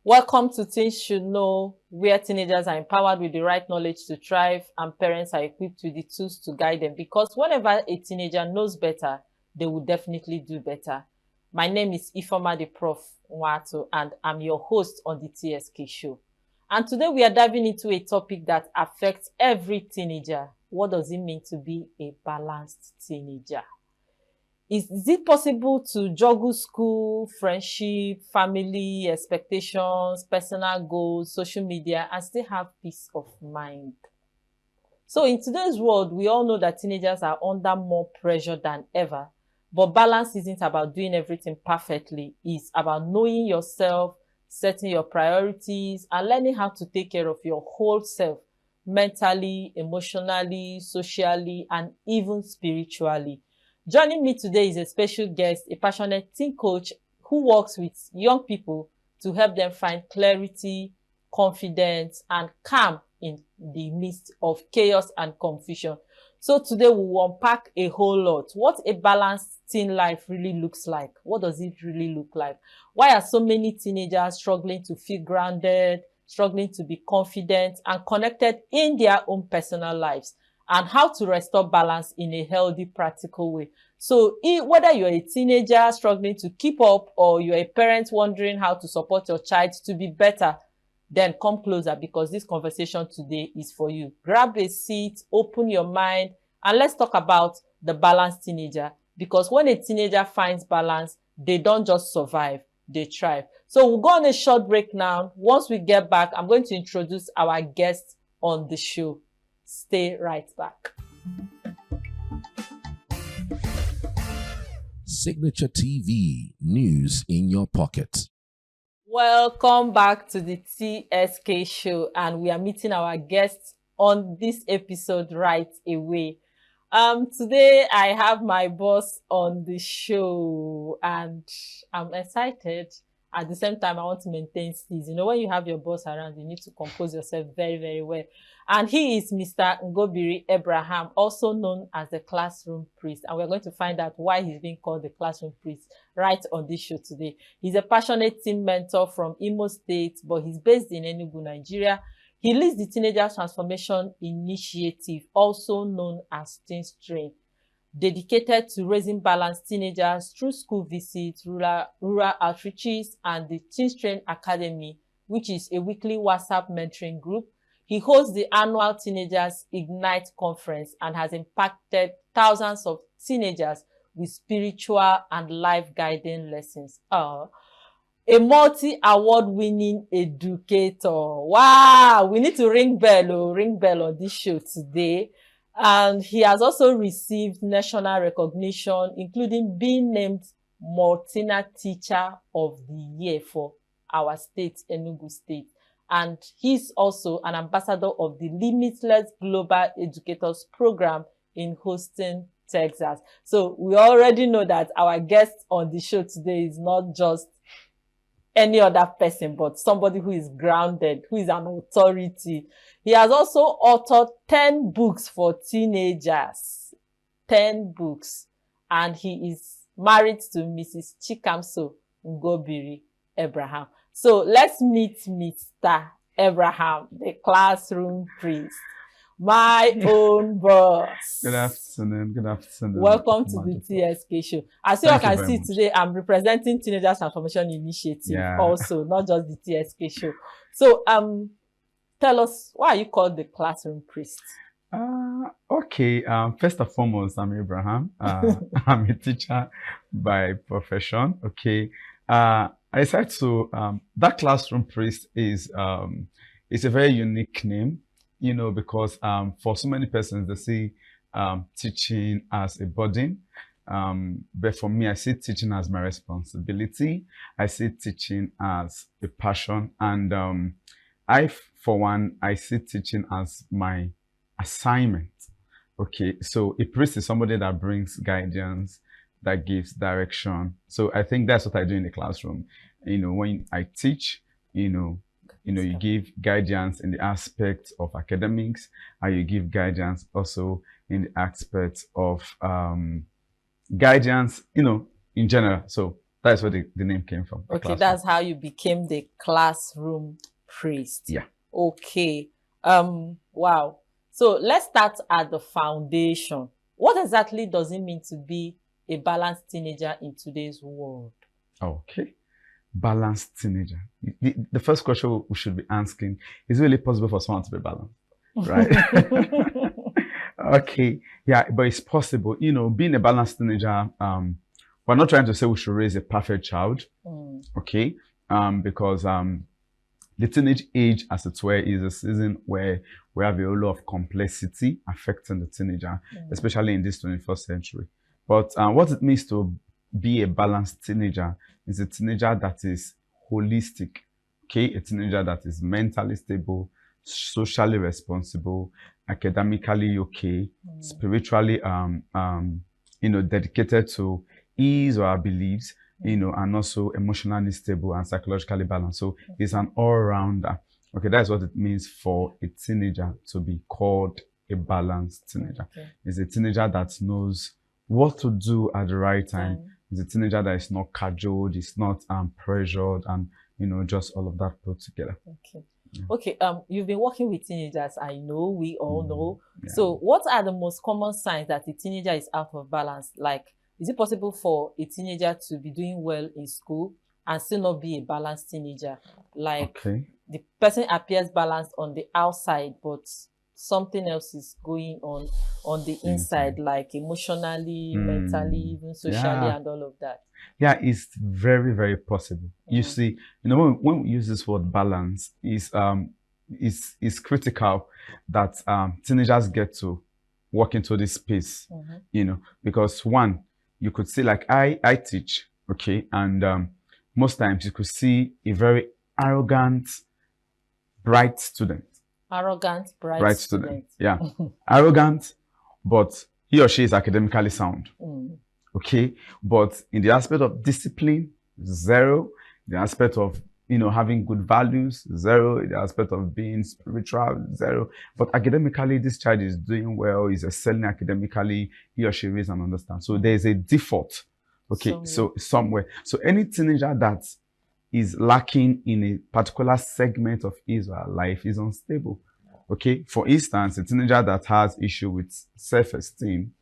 Welcome to Teens Should Know, where teenagers are empowered with the right knowledge to thrive and parents are equipped with the tools to guide them. Because whenever a teenager knows better, they will definitely do better. My name is Ifoma the Prof. Nwato, and I'm your host on the TSK show. And today we are diving into a topic that affects every teenager. What does it mean to be a balanced teenager? Is it possible to juggle school, friendship, family, expectations, personal goals, social media, and still have peace of mind? So in today's world, we all know that teenagers are under more pressure than ever. But balance isn't about doing everything perfectly. It's about knowing yourself, setting your priorities, and learning how to take care of your whole self, mentally, emotionally, socially, and even spiritually. Joining me today is a special guest, a passionate teen coach who works with young people to help them find clarity, confidence, and calm in the midst of chaos and confusion. So today we will unpack a whole lot. What a balanced teen life really looks like. What does it really look like? Why are so many teenagers struggling to feel grounded, struggling to be confident and connected in their own personal lives? And how to restore balance in a healthy, practical way. So whether you're a teenager struggling to keep up or you're a parent wondering how to support your child to be better, then come closer because this conversation today is for you. Grab a seat, open your mind, and let's talk about the balanced teenager. Because when a teenager finds balance, they don't just survive, they thrive. So we'll go on a short break now. Once we get back, I'm going to introduce our guests on the show. Stay right back. Signature TV, news in your pocket. Welcome back to the TSK show, and we are meeting our guests on this episode right away. Today I have my boss on the show, and I'm excited. At the same time, I want to maintain steeze. You know, when you have your boss around, you need to compose yourself very, very well. And he is Mr. Ngobiri Abraham, also known as the classroom priest. And we're going to find out why he's being called the classroom priest right on this show today. He's a passionate teen mentor from Imo State, but he's based in Enugu, Nigeria. He leads the Teenager Transformation Initiative, also known as Teen Strain, dedicated to raising balanced teenagers through school visits, rural outreaches, and the Teen Strain Academy, which is a weekly WhatsApp mentoring group. He hosts the annual Teenagers Ignite Conference and has impacted thousands of teenagers with spiritual and life-guiding lessons. A multi-award winning educator. Wow, we need to ring bell on this show today. And he has also received national recognition, including being named Multina Teacher of the Year for our state, Enugu State. And he's also an ambassador of the Limitless Global Educators Program in Houston, Texas. So we already know that our guest on the show today is not just any other person, but somebody who is grounded, who is an authority. He has also authored 10 books for teenagers. 10 books. And he is married to Mrs. Chikamso Ngobiri Abraham. So let's meet Mr. Abraham, the classroom priest. My own boss. Good afternoon. Good afternoon. Welcome to the TSK show. As you can see today, I'm representing Teenagers Transformation Initiative also, not just the TSK show. So, tell us, why are you called the classroom priest? Okay. First and foremost, I'm Abraham. I'm a teacher by profession. Okay. I decided to, that classroom priest is a very unique name, you know, because for so many persons, they see teaching as a burden. But for me, I see teaching as my responsibility. I see teaching as a passion. And for one, I see teaching as my assignment. Okay, so a priest is somebody that brings guidance, that gives direction. So I think that's what I do in the classroom. You know, when I teach, you give guidance in the aspect of academics, and you give guidance also in the aspect of guidance, in general. So That's where the name came from. Okay, that's how you became the classroom priest. Yeah. Okay. Wow. So let's start at the foundation. What exactly does it mean to be a balanced teenager in today's world? Okay. Balanced teenager. The first question we should be asking, is it really possible for someone to be balanced? Right? Okay. Yeah, but it's possible. You know, being a balanced teenager, we're not trying to say we should raise a perfect child. Okay. Because the teenage age, as it were, is a season where we have a whole lot of complexity affecting the teenager, especially in this 21st century. But what it means to be a balanced teenager is a teenager that is holistic, okay? A teenager that is mentally stable, socially responsible, academically okay, spiritually, dedicated to his or her beliefs, and also emotionally stable and psychologically balanced. So it's an all-rounder. Okay, that's what it means for a teenager to be called a balanced teenager. Okay. It's a teenager that knows what to do at the right time. It's a teenager that is not cajoled, it's not pressured, and just all of that put together. Okay. Okay, you've been working with teenagers, I know, we all know. Yeah. So what are the most common signs that a teenager is out of balance? Like, is it possible for a teenager to be doing well in school and still not be a balanced teenager? Like, the person appears balanced on the outside, but something else is going on the inside, like emotionally, mentally, even socially, and all of that. Yeah, it's very, very possible. You see, when we use this word balance, it's critical that teenagers get to walk into this space, because one, you could see, like I teach, okay, and most times you could see a very arrogant, bright student. Arrogant, bright student. Yeah, arrogant, but he or she is academically sound. Okay, but in the aspect of discipline, zero. The aspect of having good values, zero. The aspect of being spiritual, zero. But academically, this child is doing well, is excelling academically, he or she reads and understands. So there's a default. Okay, somewhere. So any teenager that is lacking in a particular segment of his or her life is unstable. Okay, for instance, a teenager that has issue with self-esteem,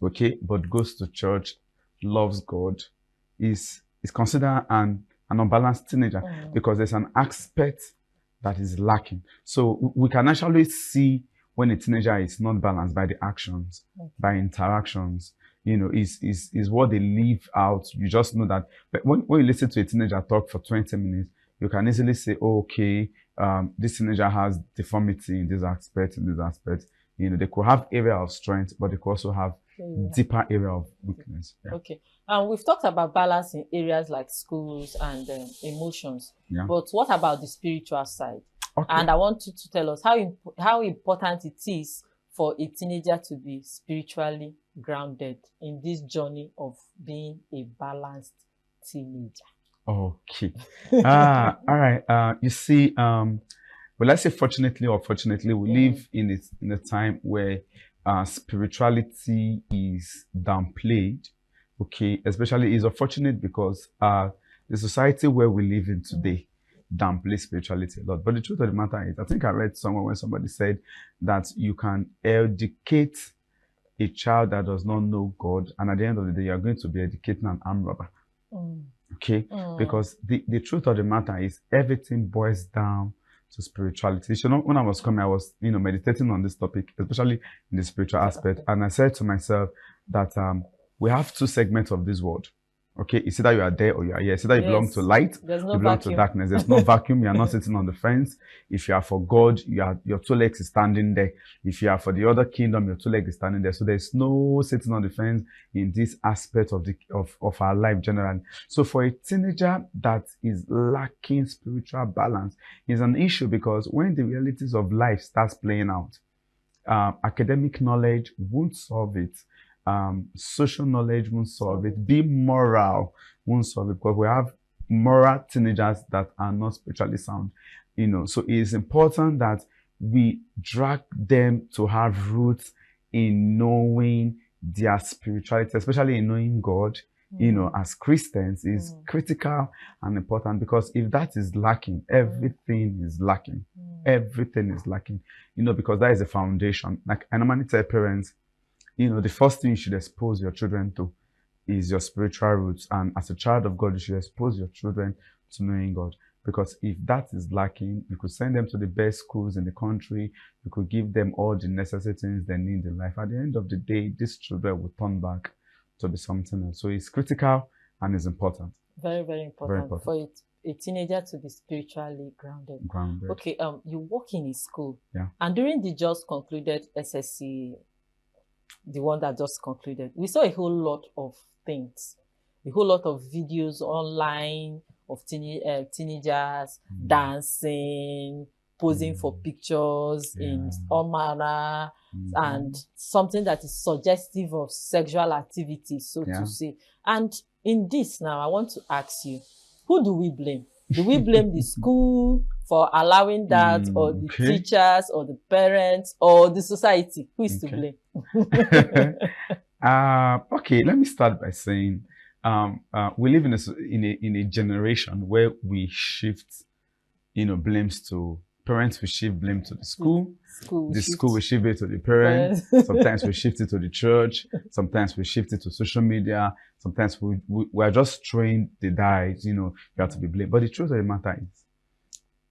okay, but goes to church, loves God, is considered an unbalanced teenager because there's an aspect that is lacking. So we can actually see when a teenager is not balanced by the actions, by interactions, is what they leave out. You just know that. But when you listen to a teenager talk for 20 minutes, you can easily say, oh, okay, this teenager has deformity in this aspect, they could have area of strength, but they could also have deeper area of weakness. Yeah. Okay. We've talked about balance in areas like schools and emotions. Yeah. But what about the spiritual side? Okay. And I want you to tell us how important it is for a teenager to be spiritually grounded in this journey of being a balanced teenager. Okay. All right. You see, well, let's say fortunately or fortunately, we live in a time where spirituality is downplayed. Okay, especially is unfortunate because the society where we live in today downplays spirituality a lot. But the truth of the matter is, I think I read somewhere when somebody said that you can educate a child that does not know God, and at the end of the day, you're going to be educating an armed robber. Okay, because the truth of the matter is everything boils down to spirituality. When I was coming, I was meditating on this topic, especially in the spiritual aspect, and I said to myself that we have two segments of this world. Okay, it's either you are there or you are here. It's either you belong to light, you belong to darkness. There's no vacuum. You are not sitting on the fence. If you are for God, your two legs is standing there. If you are for the other kingdom, your two legs is standing there. So there's no sitting on the fence in this aspect of our life generally. So for a teenager that is lacking spiritual balance is an issue, because when the realities of life starts playing out, academic knowledge won't solve it. Social knowledge won't solve it. Being moral won't solve it, because we have moral teenagers that are not spiritually sound. So it is important that we drag them to have roots in knowing their spirituality, especially in knowing God, you know, as Christians is critical and important, because if that is lacking, everything is lacking. Everything is lacking, you know, because that is a foundation. Like I normally tell parents, you know, the first thing you should expose your children to is your spiritual roots. And as a child of God, you should expose your children to knowing God. Because if that is lacking, you could send them to the best schools in the country. You could give them all the necessary things they need in life. At the end of the day, these children will turn back to be something else. So it's critical and it's important. Very, very important, for a teenager to be spiritually grounded. Okay, you work in a school. Yeah. And during the just concluded SSC, the one that just concluded, we saw a whole lot of things, a whole lot of videos online of teenagers dancing, posing for pictures in all manner, and something that is suggestive of sexual activity, so to say. And in this now, I want to ask you, who do we blame? Do we blame the school for allowing that, or the teachers, or the parents, or the society? Who is to blame? Okay, let me start by saying we live in a generation where we shift, you know, blames to parents. We shift blame to the school. School we shift it to the parents. Sometimes we shift it to the church. Sometimes we shift it to social media. Sometimes we are just throwing the dice. You know, you have to be blamed. But the truth of the matter is,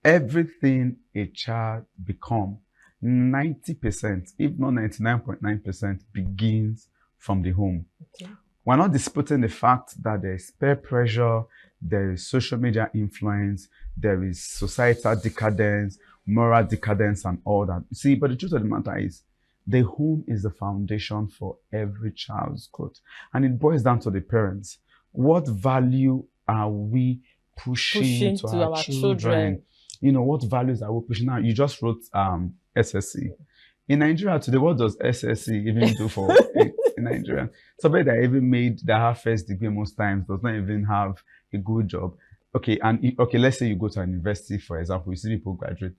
everything a child becomes, 90%, if not 99.9%, begins from the home. Okay. We're not disputing the fact that there is peer pressure, there is social media influence, there is societal decadence, moral decadence, and all that. See, but the truth of the matter is, the home is the foundation for every child's growth. And it boils down to the parents. What value are we pushing to our children? You know, what values are we pushing? Now, you just wrote SSC. In Nigeria today, what does SSC even do for in Nigeria? Somebody that even made that have first degree most times does not even have a good job. Okay, and let's say you go to an university, for example, you see people graduate.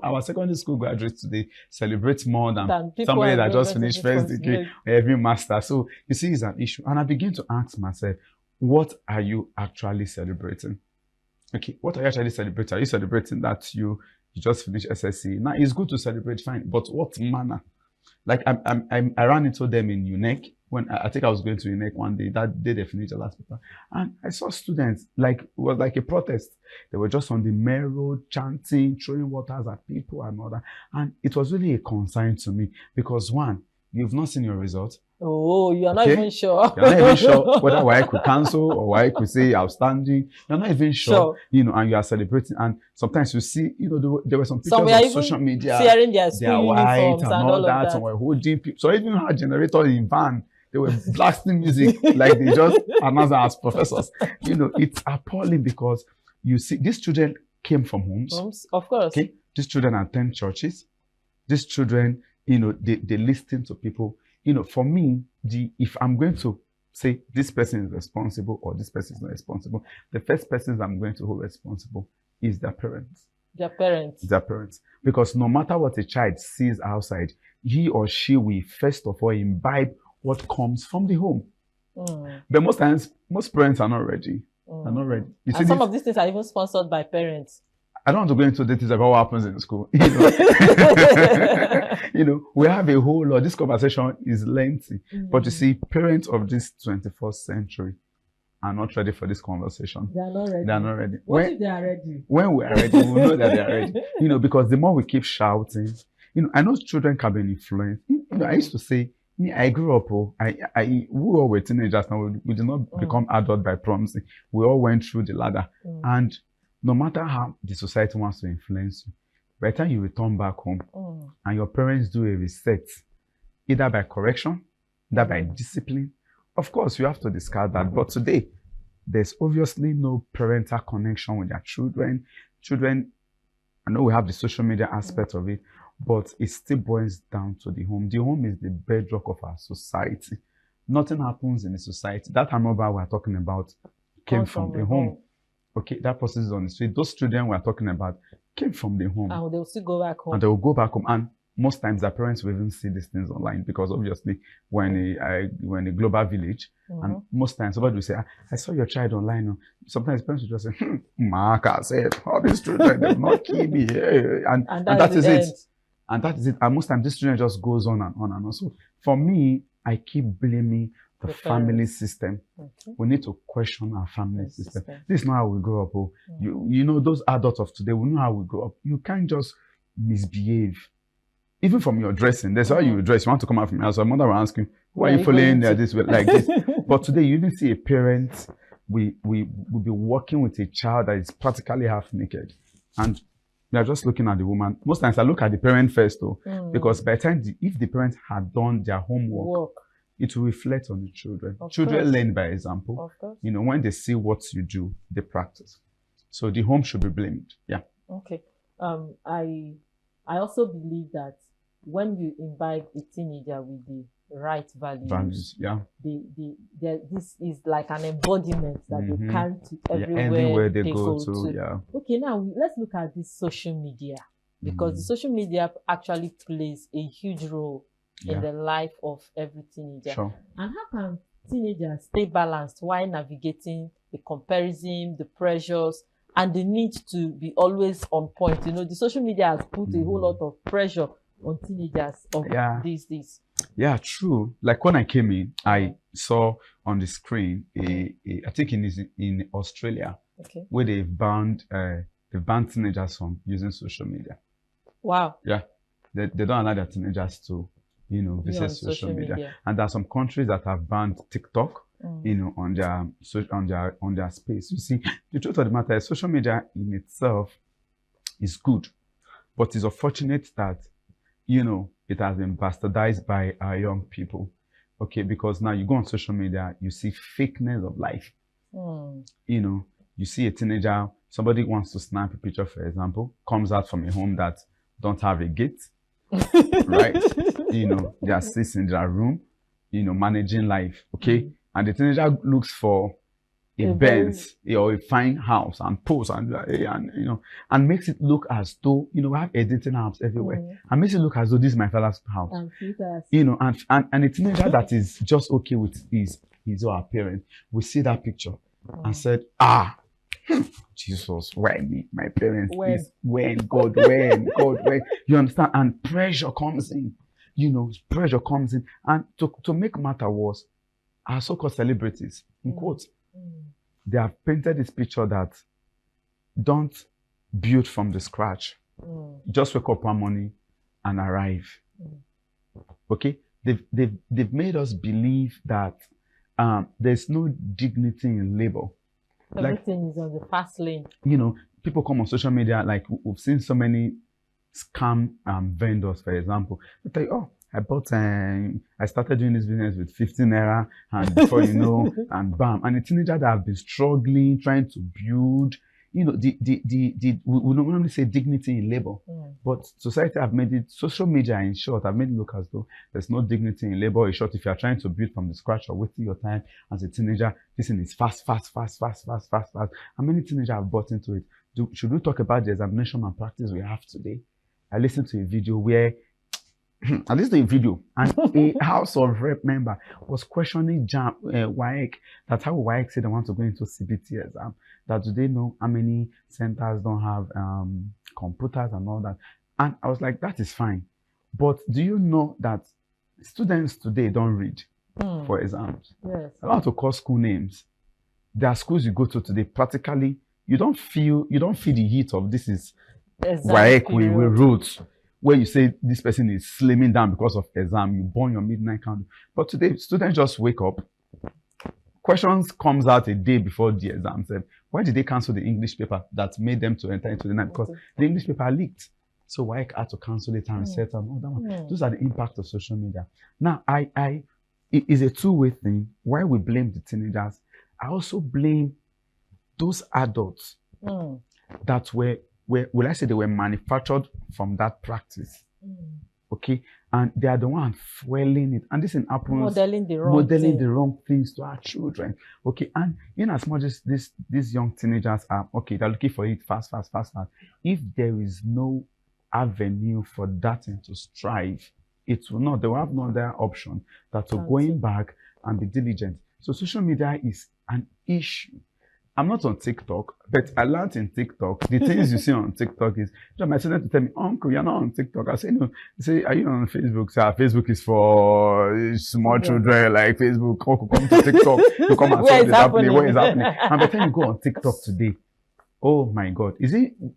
Our secondary school graduates today celebrate more than somebody that just finished first degree or every master. So you see, it's an issue. And I begin to ask myself, what are you actually celebrating? Okay, what are you actually celebrating? Are you celebrating that you just finished SSC? Now, it's good to celebrate, fine, but what manner? Like, I ran into them in UNEC when I think I was going to UNEC one day. That day they finished the last paper, and I saw students, like, it was like a protest. They were just on the main road chanting, throwing waters at people and all that. And it was really a concern to me because, one, you've not seen your results. Oh, you are not even sure. You're not even sure whether I could cancel or why I could say outstanding. You're not even sure, you know, and you are celebrating. And sometimes you see, you know, there were some pictures on social media. Sharing their school uniforms and all that. And were holding people. So even had generators in van. They were blasting music like they just announced as professors. You know, it's appalling because you see, these children came from homes. Of course. Okay? These children attend churches. These children, you know, they listen to people. You know, for me, if I'm going to say this person is responsible or this person is not responsible, the first person I'm going to hold responsible is their parents. Their parents. Their parents. Because no matter what a child sees outside, he or she will first of all imbibe what comes from the home. But most times, most parents are not ready. Are not ready. You see, and some of these things are even sponsored by parents. I don't want to go into details about what happens in school. You know? You know, we have a whole lot. This conversation is lengthy. But you see, parents of this 21st century are not ready for this conversation. They are not ready. They are not ready. What if they are ready? When we are ready, we will know that they are ready. You know, because the more we keep shouting, you know, I know children can be influenced. You know, I used to say, me, I grew up, we all were teenagers now. We did not become adult by promising. We all went through the ladder. And no matter how the society wants to influence you, by the time you return back home and your parents do a reset, either by correction, either by discipline, of course, you have to discard that. But today, there's obviously no parental connection with their children. Children, I know we have the social media aspect of it, but it still boils down to the home. The home is the bedrock of our society. Nothing happens in the society. That ameba we're talking about came from the home. Okay, that person is on the street. Those children we're talking about came from the home. And they'll still go back home. And they will go back home. And most times their parents will even see these things online because obviously we're in a global village, and most times somebody will say, I saw your child online. Sometimes parents will just say, Mark, I said, all these children, they will not kill me. And that is it. And that is it. And most times this children just goes on and on and on. So for me, I keep blaming the family system. We need to question our family system. This is not how we grow up. You know, those adults of today, we know how we grow up. You can't just misbehave. Even from your dressing, that's how you dress. You want to come out from your house. Your mother will ask you, why are you following this way, like this? But today, you even see a parent, we will be working with a child that is practically half naked. And we are just looking at the woman. Most times I look at the parent first though, because by the time, if the parents had done their homework, it will reflect on the children. Children learn by example. You know, when they see what you do, they practice. So the home should be blamed. Yeah. Okay. I also believe that when you imbibe a teenager with the right values, this is like an embodiment that they carry to everywhere they go to. Yeah. Okay, now let's look at this social media, because the social media actually plays a huge role in the life of every teenager. Sure. And how can teenagers stay balanced while navigating the comparison, the pressures, and the need to be always on point? You know, the social media has put a whole lot of pressure on teenagers of these days. Yeah, true. Like when I came in, I saw on the screen I think in Australia, where they've banned teenagers from using social media. Wow. Yeah, they don't allow their teenagers to, you know, visit social media. And there are some countries that have banned TikTok, you know, on their space. You see, the truth of the matter is social media in itself is good, but it's unfortunate that, you know, it has been bastardized by our young people. Okay, because now you go on social media, you see fakeness of life. You know, you see a teenager, somebody wants to snap a picture, for example, comes out from a home that don't have a gate, right? You know, they are sitting in their room, you know, managing life, okay? And the teenager looks for a Benz or a fine house and posts and you know, and makes it look as though, you know, we have editing apps everywhere, and makes it look as though this is my father's house. You know, and a teenager that is just okay with his or her parent will see that picture and said, Jesus, why me? My parents, when God, when you understand? And pressure comes in, you know, pressure comes in. And to make matter worse, our so-called celebrities, in quotes, they have painted this picture that don't build from the scratch. Just wake up one morning and arrive. Okay? They've made us believe that there's no dignity in labor. Everything is on the fast lane. You know, people come on social media, like we've seen so many scam vendors, for example. They tell you, I started doing this business with 15 naira, and before you know, and bam. And a teenager that have been struggling, trying to build, you know, we normally say dignity in labor, but society have made it, social media in short, have made it look as though there's no dignity in labor. In short, if you are trying to build from the scratch or wasting your time as a teenager, this thing is fast. And many teenagers have bought into it. Should we talk about the examination and practice we have today? I listened to a video where and this is a video, and a House of Rep member was questioning WAEC, that how WAEC said they want to go into CBT exam, that do they know how many centers don't have computers and all that. And I was like, that is fine. But do you know that students today don't read for exams? Yes. I don't want to call school names. There are schools you go to today, practically, you don't feel the heat of this is WAEC we wrote, where you say this person is slimming down because of exam, you burn your midnight candle. But today, students just wake up. Questions comes out a day before the exam. Said, why did they cancel the English paper that made them to enter into the night? Because the English paper leaked. So why had to cancel it and reset and all that one? Those are the impact of social media. Now, it is a two-way thing. Why we blame the teenagers, I also blame those adults that will I say they were manufactured from that practice. Okay, and they are the ones fueling it, and this happens modeling the wrong things to our children. Okay, and in as much as these young teenagers are they're looking for it fast. If there is no avenue for that thing to strive. It will not. They will have no other option than to That's going it. back and be diligent. So social media is an issue. I'm not on TikTok, but I learned in TikTok. The things you see on TikTok is, my student to tell me, Uncle, you're not on TikTok. I say, no. They say, are you on Facebook? So Facebook is for small children, like Facebook. Uncle, come to TikTok. You come and Where see is what's happening. What is happening? happening? And by the time you go on TikTok today, oh my God,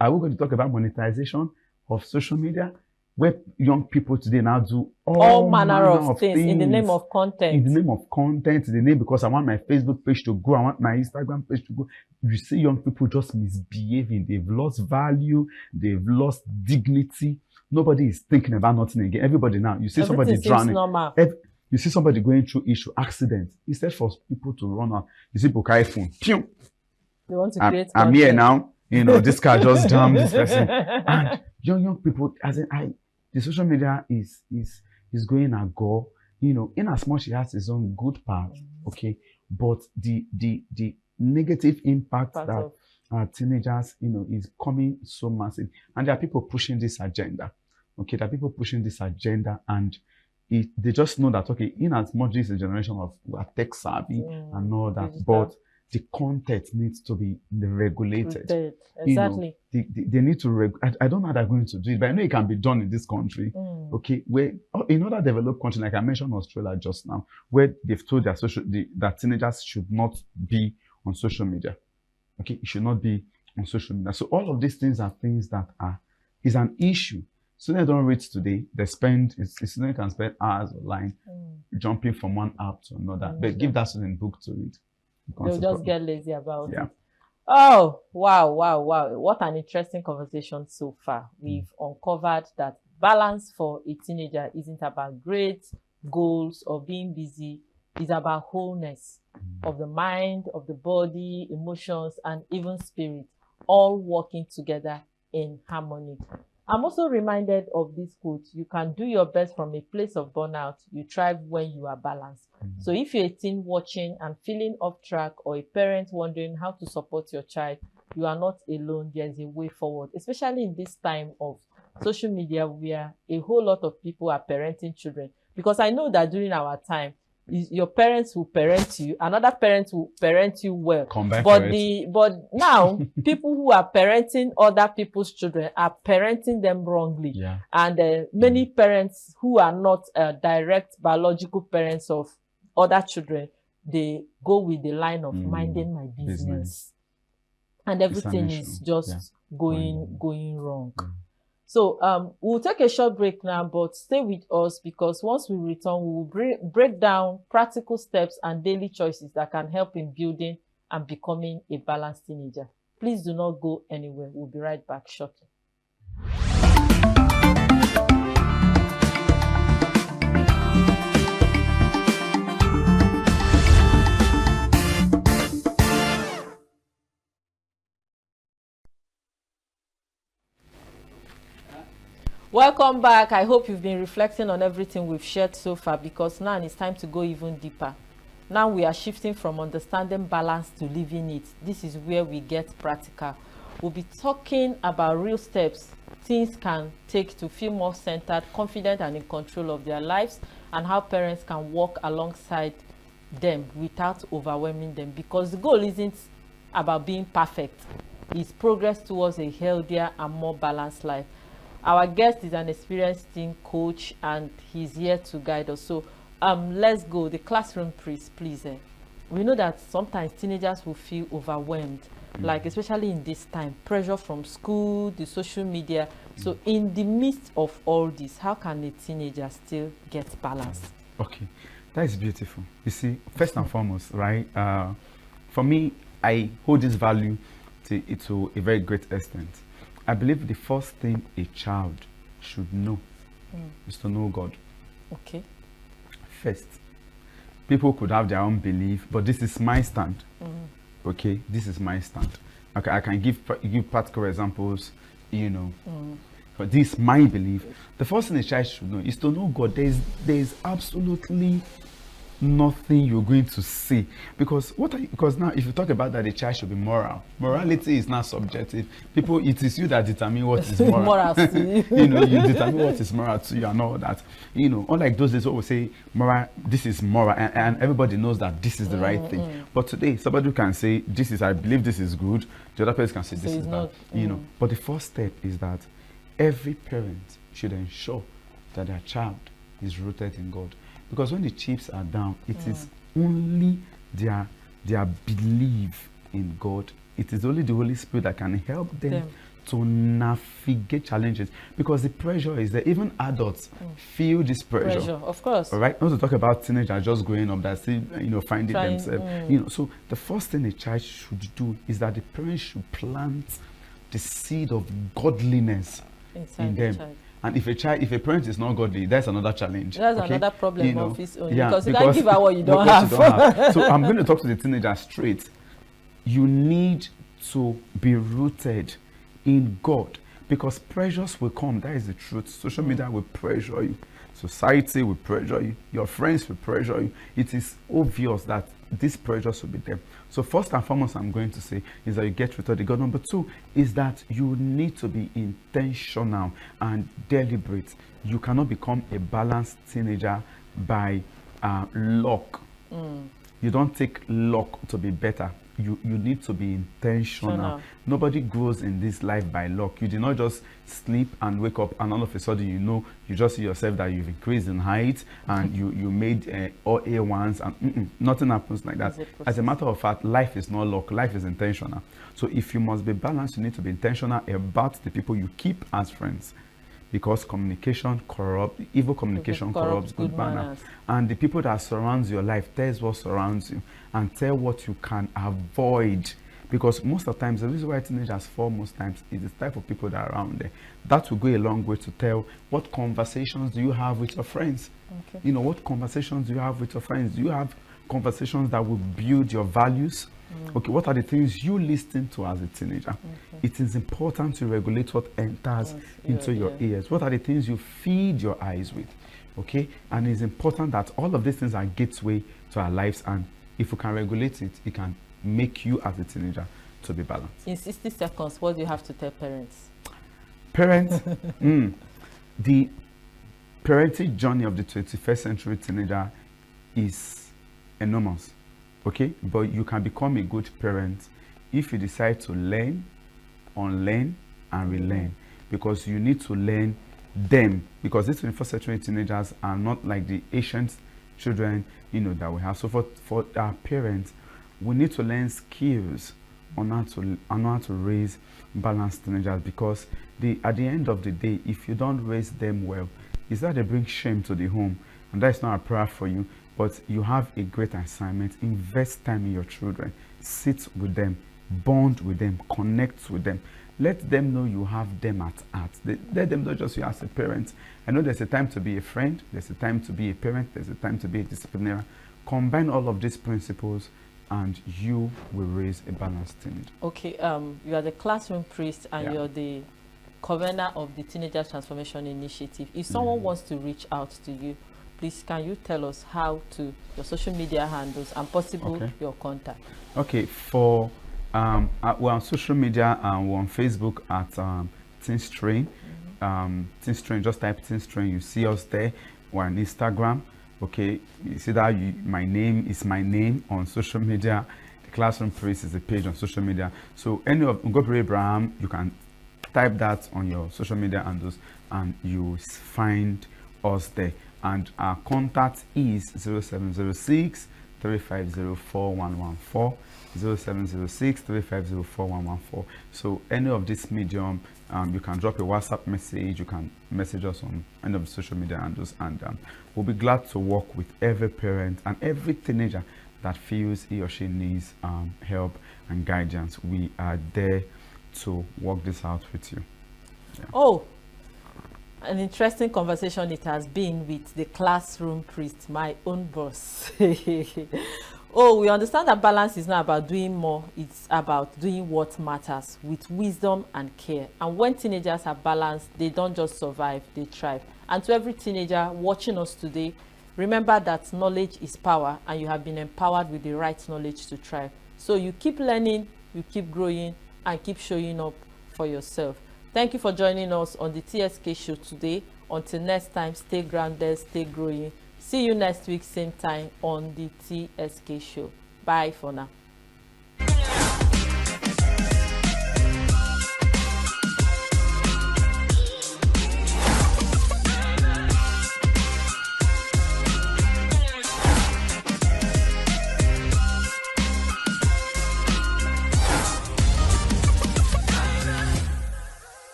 are we going to talk about monetization of social media? Where young people today now do all manner of things in the name of content. In the name of content, in the name because I want my Facebook page to grow, I want my Instagram page to go. You see young people just misbehaving. They've lost value. They've lost dignity. Nobody is thinking about nothing again. Everybody now, you see somebody drowning. Normal. You see somebody going through accident. Instead for people to run out, you see people carry phone. Pew! They want to create I'm content. here now. This car just jammed this person. And young people, the social media is going a go, in as much it has its own good part, okay, but the negative impact that teenagers, is coming so massive, and there are people pushing this agenda, okay, there are people pushing this agenda, and they just know that, okay, in as much this is a generation of tech savvy and all that, but the content needs to be regulated. Exactly. They need to I don't know how they're going to do it, but I know it can be done in this country. Okay, where in other developed countries, like I mentioned Australia just now, where they've told that teenagers should not be on social media. Okay, it should not be on social media. So all of these things are things that is an issue. Students don't read today. Students can spend hours online jumping from one app to another. But give that student a book to read. They'll just get lazy about it. Oh, wow. What an interesting conversation so far. We've uncovered that balance for a teenager isn't about grades, goals, or being busy. It's about wholeness of the mind, of the body, emotions, and even spirit, all working together in harmony. I'm also reminded of this quote: you can do your best from a place of burnout. You thrive when you are balanced. So if you're a teen watching and feeling off track, or a parent wondering how to support your child, you are not alone. There's a way forward, especially in this time of social media where a whole lot of people are parenting children. Because I know that during our time, your parents will parent you, another parent will parent you well. But now people who are parenting other people's children are parenting them wrongly. And many parents who are not direct biological parents of other children, they go with the line of minding my business. And everything is just going wrong. So we'll take a short break now, but stay with us, because once we return, we will break down practical steps and daily choices that can help in building and becoming a balanced teenager. Please do not go anywhere. We'll be right back shortly. Welcome back. I hope you've been reflecting on everything we've shared so far, because now it's time to go even deeper. Now we are shifting from understanding balance to living it. This is where we get practical. We'll be talking about real steps teens can take to feel more centered, confident, and in control of their lives, and how parents can walk alongside them without overwhelming them, because the goal isn't about being perfect. It's progress towards a healthier and more balanced life. Our guest is an experienced teen coach, and he's here to guide us. So let's go. The classroom priest, please. We know that sometimes teenagers will feel overwhelmed, like especially in this time, pressure from school, the social media. So in the midst of all this, how can a teenager still get balance? Okay, that is beautiful. You see, first and foremost, right, for me, I hold this value to a very great extent. I believe the first thing a child should know is to know God. Okay. First, people could have their own belief, but this is my stand. Okay, this is my stand. Okay, I can give practical examples, but this is my belief. The first thing a child should know is to know God. There is absolutely nothing you're going to see. Because because now if you talk about that the child should be moral, morality is not subjective. People, it is you that determine what is moral. Moral to you. You know, you determine what is moral to you and all that. You know, unlike those days what we say moral, this is moral, and everybody knows that this is the right thing. But today somebody can say this is, I believe this is good, the other person can say this is bad. You know, but the first step is that every parent should ensure that their child is rooted in God. Because when the chips are down, it is only their belief in God. It is only the Holy Spirit that can help them to navigate challenges. Because the pressure is there. Even adults feel this pressure. Of course. All right. Not to talk about teenagers just growing up that still, you know, finding themselves. You know, so the first thing a child should do is that the parents should plant the seed of godliness inside in the them. child. And if a parent is not godly, that's another challenge. That's another problem, you know, of its own. yeah, because you can't give out what you don't what have. you don't have. So I'm going to talk to the teenager straight. You need to be rooted in God, because pressures will come. That is the truth. Social media will pressure you. Society will pressure you. Your friends will pressure you. It is obvious that these pressures will be there. So first and foremost, I'm going to say is that you get rooted in God. Number two is that you need to be intentional and deliberate. You cannot become a balanced teenager by luck. You don't take luck to be better. You need to be intentional. Nobody grows in this life by luck. You did not just sleep and wake up and all of a sudden you just see yourself that you've increased in height and you made all A1s and nothing happens like that. As a matter of fact, life is not luck. Life is intentional. So if you must be balanced, you need to be intentional about the people you keep as friends. Because communication corrupts, evil communication corrupts good manners. And the people that surrounds your life tells what surrounds you and tell what you can avoid. Because most of the times, the reason why teenagers fall most times is the type of people that are around there. That will go a long way to tell what conversations do you have with your friends. You know, what conversations do you have with your friends? Do you have conversations that will build your values? Okay, what are the things you listen to as a teenager? It is important to regulate what enters into your ears. What are the things you feed your eyes with? Okay, and it's important that all of these things are gateway to our lives, and if we can regulate it, it can make you as a teenager to be balanced. In 60 seconds, what do you have to tell parents? Parents, the parenting journey of the 21st century teenager is enormous. Okay, but you can become a good parent if you decide to learn, unlearn, and relearn, because you need to learn them, because these 21st century teenagers are not like the ancient children, you know, that we have. So for our parents, we need to learn skills on how to raise balanced teenagers, because at the end of the day, if you don't raise them well, it's that they bring shame to the home, and that's not a prayer for you. But you have a great assignment. Invest time in your children. Sit with them, bond with them, connect with them. Let them know you have them at heart. Let them know just you as a parent. I know there's a time to be a friend, there's a time to be a parent, there's a time to be a disciplinarian. Combine all of these principles and you will raise a balanced teenager. Okay, you are the classroom priest and you're the convener of the Teenager Transformation Initiative. If someone wants to reach out to you, please, can you tell us how to, your social media handles and possible your contact? Okay, for we're on social media and we're on Facebook at Teens Train. Teens Train, just type Teens Train, you see us there. We're on Instagram. Okay, you see that my name is my name on social media. The Classroom Priest is a page on social media. So any of Ngopere Abraham, you can type that on your social media handles and you find us there. And our contact is 0706 350 4114, 0706 350 4114. So any of this medium, you can drop a WhatsApp message, you can message us on any of the social media handles, and we'll be glad to work with every parent and every teenager that feels he or she needs help and guidance. We are there to work this out with you. Oh, an interesting conversation it has been with the classroom priest, my own boss. Oh, we understand that balance is not about doing more, it's about doing what matters with wisdom and care. And when teenagers are balanced, they don't just survive, they thrive. And to every teenager watching us today, Remember that knowledge is power, and you have been empowered with the right knowledge to thrive. So you keep learning, you keep growing, and keep showing up for yourself. Thank you for joining us on the TSK show today. Until next time, stay grounded, stay growing. See you next week, same time on the TSK show. Bye for now.